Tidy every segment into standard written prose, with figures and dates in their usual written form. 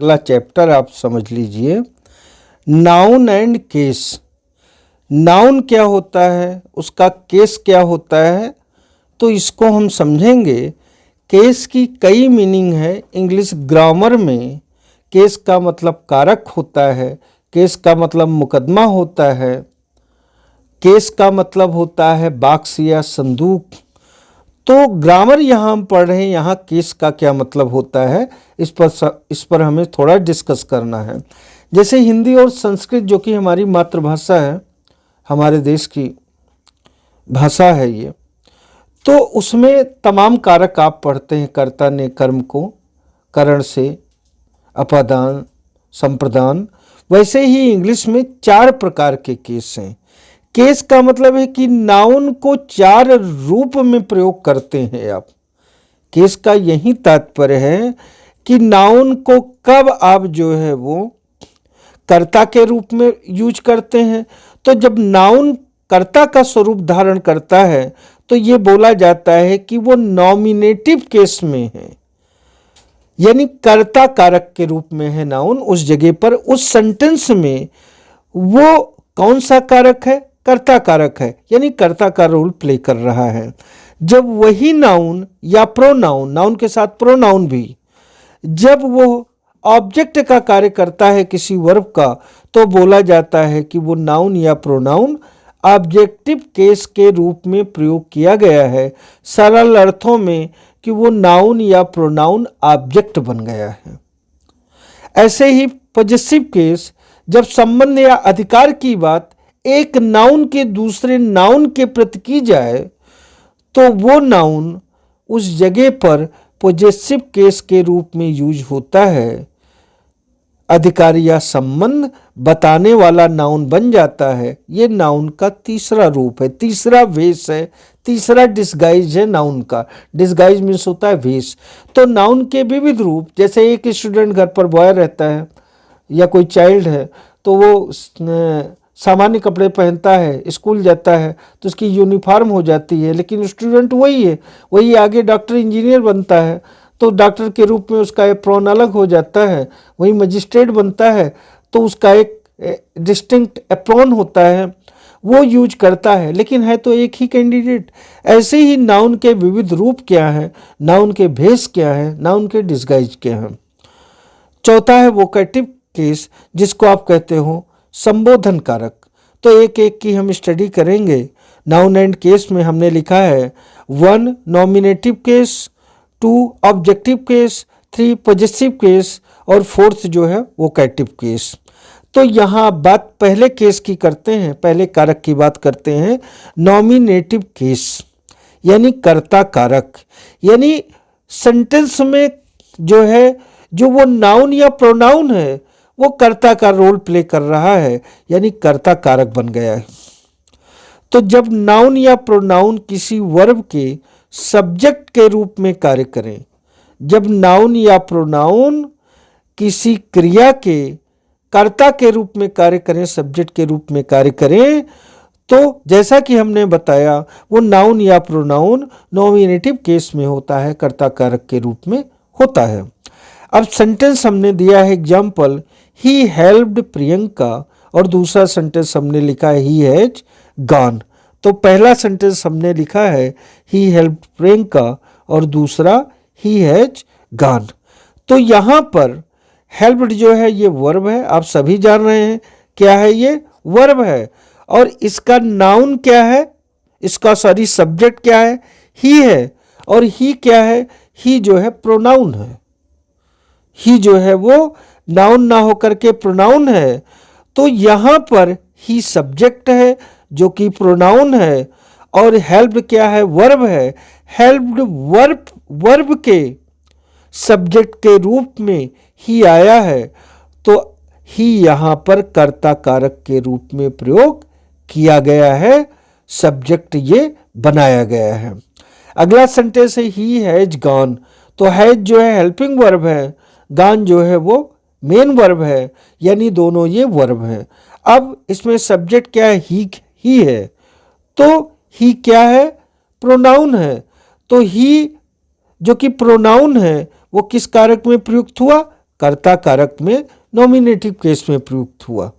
अगला चैप्टर आप समझ लीजिए, नाउन एंड केस। नाउन क्या होता है, उसका केस क्या होता है, तो इसको हम समझेंगे। केस की कई मीनिंग है। इंग्लिश ग्रामर में केस का मतलब कारक होता है, केस का मतलब मुकदमा होता है, केस का मतलब होता है बॉक्स या संदूक। तो ग्रामर यहाँ हम पढ़ रहे हैं, यहाँ केस का क्या मतलब होता है, इस पर हमें थोड़ा डिस्कस करना है। जैसे हिंदी और संस्कृत जो कि हमारी मातृभाषा है, हमारे देश की भाषा है ये, तो उसमें तमाम कारक आप पढ़ते हैं। कर्ता ने कर्म को करण से अपादान संप्रदान। वैसे ही इंग्लिश में 4 प्रकार के केस हैं। केस का मतलब है कि नाउन को 4 रूप में प्रयोग करते हैं आप। केस का यही तात्पर्य है कि नाउन को कब आप जो है वो कर्ता के रूप में यूज करते हैं। तो जब नाउन कर्ता का स्वरूप धारण करता है तो ये बोला जाता है कि वो नॉमिनेटिव केस में है, यानी कर्ता कारक के रूप में है नाउन। उस जगह पर उस सेंटेंस में वो कौन सा कारक है, कर्ता कारक है, यानी कर्ता का रोल प्ले कर रहा है। जब वही नाउन या प्रोनाउन, नाउन के साथ प्रोनाउन भी, जब वो ऑब्जेक्ट का कार्य करता है किसी वर्ब का, तो बोला जाता है कि वो नाउन या प्रोनाउन ऑब्जेक्टिव केस के रूप में प्रयोग किया गया है। सरल अर्थों में कि वो नाउन या प्रोनाउन ऑब्जेक्ट बन गया है। ऐसे ही पॉजेसिव केस, जब संबंध या अधिकार की बात एक नाउन के दूसरे नाउन के प्रति की जाए तो वो नाउन उस जगह पर पॉजेसिव केस के रूप में यूज होता है। अधिकार या संबंध बताने वाला नाउन बन जाता है। ये नाउन का तीसरा रूप है, तीसरा वेश है, तीसरा डिस्गाइज है नाउन का। डिस्गाइज मीन्स होता है वेश। तो नाउन के विविध रूप, जैसे एक स्टूडेंट घर पर बॉय रहता है या कोई चाइल्ड है, तो वो सामान्य कपड़े पहनता है, स्कूल जाता है, तो उसकी यूनिफॉर्म हो जाती है, लेकिन स्टूडेंट वही है, वही आगे डॉक्टर इंजीनियर बनता है, तो डॉक्टर के रूप में उसका एक प्रोन अलग हो जाता है। वही मजिस्ट्रेट बनता है तो उसका एक डिस्टिंक्ट एप्रॉन होता है, वो यूज करता है, लेकिन है तो एक ही कैंडिडेट। ऐसे ही नाउन के विविध रूप क्या है, नाउन के भेष क्या है, नाउन के डिस्गाइज क्या है। चौथा है वोकेटिव केस, जिसको आप कहते हो संबोधन कारक। तो एक एक की हम स्टडी करेंगे। नाउन एंड केस में हमने लिखा है 1 nominative case, 2 objective case, 3 possessive case और 4th जो है वोकेटिव केस। तो यहाँ बात पहले केस की करते हैं, पहले कारक की बात करते हैं। नॉमिनेटिव केस यानी कर्ता कारक, यानी सेंटेंस में जो है, जो वो नाउन या प्रोनाउन है वो कर्ता का रोल प्ले कर रहा है, यानी कर्ता कारक बन गया है। तो जब नाउन या प्रोनाउन किसी वर्ब के सब्जेक्ट के रूप में कार्य करें, जब नाउन या प्रोनाउन किसी क्रिया के कर्ता के रूप में कार्य करें, सब्जेक्ट के रूप में कार्य करें, तो जैसा कि हमने बताया वो नाउन या प्रोनाउन नॉमिनेटिव केस में होता है, कर्ता कारक के रूप में होता है। अब सेंटेंस हमने दिया है एग्जाम्पल, ही हेल्प्ड प्रियंका, और दूसरा सेंटेंस हमने लिखा है ही हैज गॉन। तो पहला सेंटेंस हमने लिखा है ही हेल्प्ड प्रियंका और दूसरा ही हैज गॉन। तो यहाँ पर हेल्प्ड जो है ये वर्ब है, आप सभी जान रहे हैं क्या है, ये वर्ब है। और इसका नाउन क्या है, इसका सब्जेक्ट क्या है, ही है। और ही क्या है, ही जो है प्रोनाउन है। ही जो है वो नाउन ना होकर के प्रोनाउन है। तो यहाँ पर ही सब्जेक्ट है जो कि प्रोनाउन है, और हेल्प्ड क्या है, वर्ब है। हेल्प्ड वर्ब के सब्जेक्ट के रूप में ही आया है, तो ही यहाँ पर कर्ता कारक के रूप में प्रयोग किया गया है, सब्जेक्ट ये बनाया गया है। अगला सेंटेंस है ही हैज गॉन। तो हैज जो है हेल्पिंग वर्ब है, गॉन जो है वो मेन वर्ब है, यानी दोनों ये वर्ब है। अब इसमें सब्जेक्ट क्या है, ही है। तो ही क्या है, प्रोनाउन है। तो ही जो कि प्रोनाउन है वो किस कारक में प्रयुक्त हुआ, कर्ता कारक में नॉमिनेटिव केस में प्रयुक्त हुआ।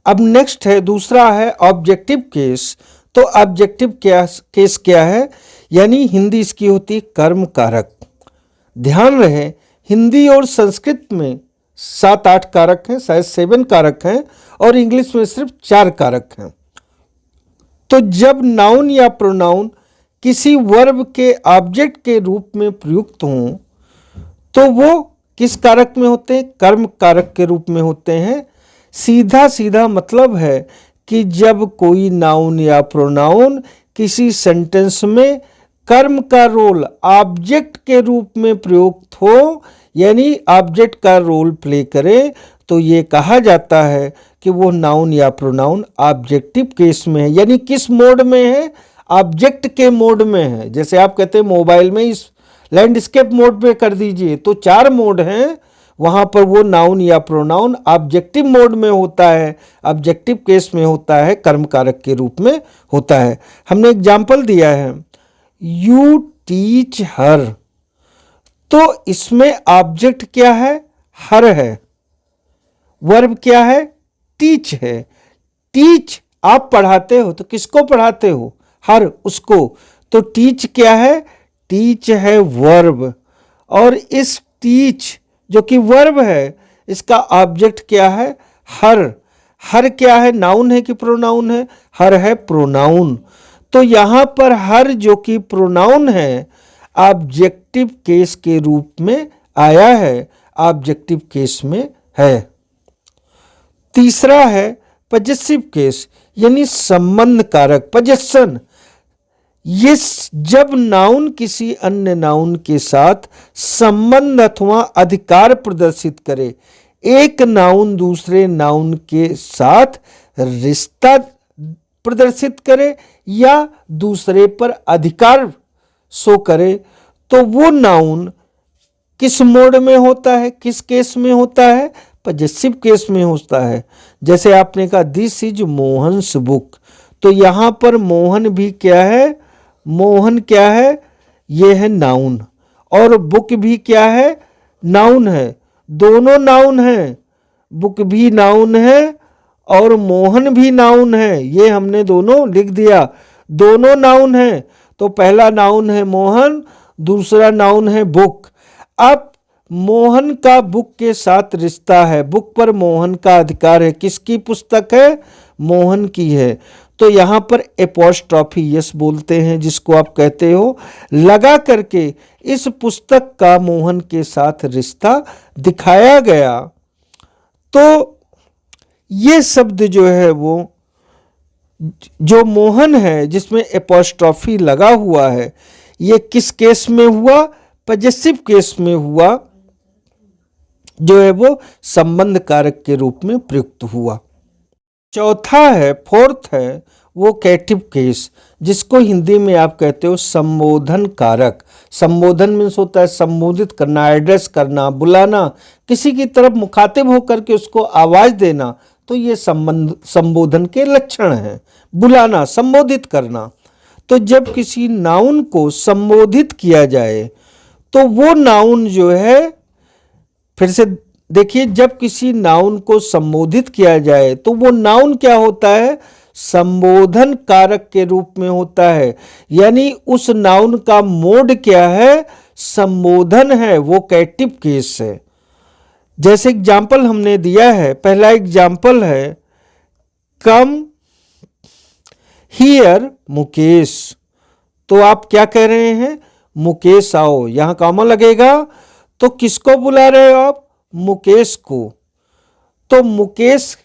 अब नेक्स्ट है, दूसरा है ऑब्जेक्टिव केस। तो ऑब्जेक्टिव केस क्या है, यानी हिंदी इसकी होती है कर्म कारक। ध्यान रहे हिंदी और संस्कृत में 7-8 कारक हैं, शायद 7 कारक हैं, और इंग्लिश में सिर्फ 4 कारक हैं। तो जब नाउन या प्रोनाउन किसी वर्ब के ऑब्जेक्ट के रूप में प्रयुक्त हों तो वो किस कारक में होते हैं, कर्म कारक के रूप में होते हैं। सीधा सीधा मतलब है कि जब कोई नाउन या प्रोनाउन किसी सेंटेंस में कर्म का रोल ऑब्जेक्ट के रूप में प्रयुक्त हो, यानी ऑब्जेक्ट का रोल प्ले करे, तो ये कहा जाता है कि वो नाउन या प्रोनाउन ऑब्जेक्टिव केस में है। यानी किस मोड में है, ऑब्जेक्ट के मोड में है। जैसे आप कहते हैं मोबाइल में इस लैंडस्केप मोड में कर दीजिए, तो 4 मोड हैं, वहां पर वो नाउन या प्रोनाउन ऑब्जेक्टिव मोड में होता है, ऑब्जेक्टिव केस में होता है, कर्म कारक के रूप में होता है। हमने एग्जाम्पल दिया है, यू टीच हर। तो इसमें ऑब्जेक्ट क्या है, हर है, वर्ब क्या है, टीच है। टीच आप पढ़ाते हो तो किसको पढ़ाते हो, हर, उसको। तो टीच क्या है, टीच है वर्ब, और इस टीच जो कि वर्ब है इसका ऑब्जेक्ट क्या है, हर। हर क्या है, नाउन है कि प्रोनाउन है, हर है प्रोनाउन। तो यहां पर हर जो कि प्रोनाउन है ऑब्जेक्टिव केस के रूप में आया है, ऑब्जेक्टिव केस में है। तीसरा है पजेसिव केस, यानी संबंध कारक, पजेशन। ये जब नाउन किसी अन्य नाउन के साथ संबंध अथवा अधिकार प्रदर्शित करे, एक नाउन दूसरे नाउन के साथ रिश्ता प्रदर्शित करे या दूसरे पर अधिकार शो करे, तो वो नाउन किस मोड में होता है, किस केस में होता है, पजेसिव केस में होता है। जैसे आपने कहा दिस इज मोहन्स बुक, तो यहां पर मोहन भी क्या है, मोहन क्या है, ये है नाउन, और बुक भी क्या है, नाउन है। दोनों नाउन है, बुक भी नाउन है और मोहन भी नाउन है, ये हमने दोनों लिख दिया। दोनों नाउन है, तो पहला नाउन है मोहन, दूसरा नाउन है बुक। अब मोहन का बुक के साथ रिश्ता है, बुक पर मोहन का अधिकार है, किसकी पुस्तक है, मोहन की है। तो यहां पर एपोस्ट्रॉफी यस बोलते हैं जिसको आप कहते हो, लगा करके इस पुस्तक का मोहन के साथ रिश्ता दिखाया गया। तो ये शब्द जो है वो जो मोहन है जिसमें एपोस्ट्रॉफी लगा हुआ है, ये किस केस में हुआ, पजेसिव केस में हुआ, जो है वो संबंध कारक के रूप में प्रयुक्त हुआ। चौथा है, फोर्थ है वो कैटिव केस, जिसको हिंदी में आप कहते हो संबोधन कारक। संबोधन मीन्स होता है संबोधित करना, एड्रेस करना, बुलाना, किसी की तरफ मुखातिब होकर के उसको आवाज देना, तो ये संबोधन के लक्षण हैं। बुलाना, संबोधित करना। तो जब किसी नाउन को संबोधित किया जाए तो वो नाउन जो है, फिर से देखिए, जब किसी नाउन को संबोधित किया जाए तो वो नाउन क्या होता है, संबोधन कारक के रूप में होता है। यानी उस नाउन का मोड क्या है, संबोधन है, वो कैटिव केस है। जैसे एग्जाम्पल हमने दिया है, पहला एग्जाम्पल है कम हियर मुकेश। तो आप क्या कह रहे हैं, मुकेश आओ, यहां कॉमा लगेगा, तो किसको बुला रहे हो आप, मुकेश को। तो मुकेश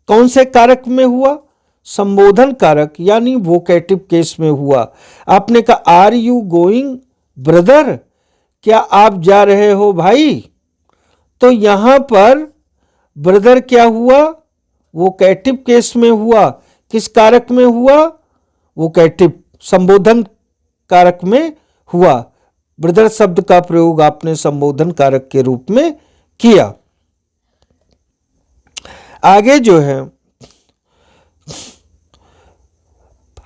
कौन से कारक में हुआ, संबोधन कारक, यानी वोकेटिव केस में हुआ। आपने कहा आर यू गोइंग ब्रदर, क्या आप जा रहे हो भाई, तो यहां पर ब्रदर क्या हुआ, वोकेटिव केस में हुआ। किस कारक में हुआ, वोकेटिव, संबोधन कारक में हुआ। ब्रदर शब्द का प्रयोग आपने संबोधन कारक के रूप में किया। आगे जो है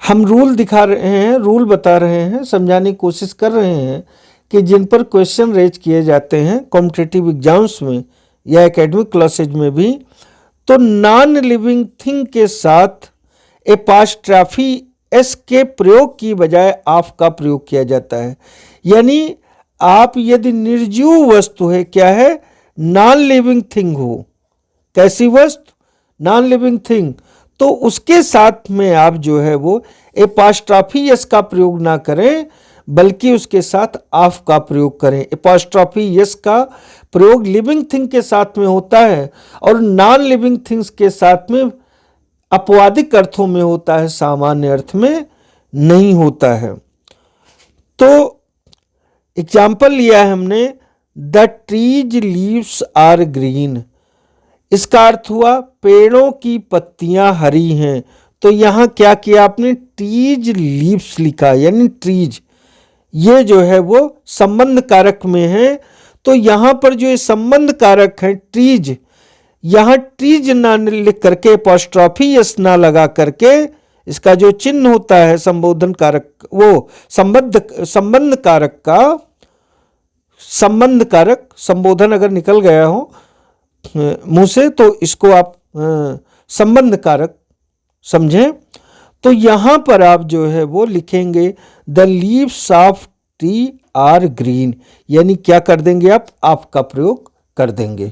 हम रूल दिखा रहे हैं, रूल बता रहे हैं, समझाने की कोशिश कर रहे हैं कि जिन पर क्वेश्चन रेज किए जाते हैं कॉम्पिटिटिव एग्जाम्स में या एकेडमिक क्लासेज में भी, तो नॉन लिविंग थिंग के साथ एपॉस्ट्रॉफी एस के प्रयोग की बजाय ऑफ का प्रयोग किया जाता है। यानी आप यदि निर्जीव वस्तु है, क्या है, नॉन लिविंग थिंग हो, कैसी वस्तु, नॉन लिविंग थिंग, तो उसके साथ में आप जो है वो एपॉस्ट्रॉफी एस का प्रयोग ना करें, बल्कि उसके साथ ऑफ का प्रयोग करें। एपॉस्ट्रॉफी एस का प्रयोग लिविंग थिंग के साथ में होता है और नॉन लिविंग थिंग्स के साथ में अपवादिक अर्थों में होता है, सामान्य अर्थ में नहीं होता है। तो एग्जाम्पल लिया है हमने, the trees leaves are green. इसका अर्थ हुआ पेड़ों की पत्तियां हरी हैं। तो यहां क्या किया आपने, ट्रीज लीव्स लिखा, यानी ट्रीज ये जो है वो संबंध कारक में है। तो यहां पर जो ये संबंध कारक है ट्रीज, यहां ट्रीज ना लिख करके एपॉस्ट्रॉफी एस ना लगा करके इसका जो चिन्ह होता है संबोधन कारक, वो संबंध कारक का संबंध कारक संबोधन अगर निकल गया हो मुंह से तो इसको आप संबंध कारक समझें। तो यहां पर आप जो है वो लिखेंगे the leaves of tree are green, यानी क्या कर देंगे आप का प्रयोग कर देंगे।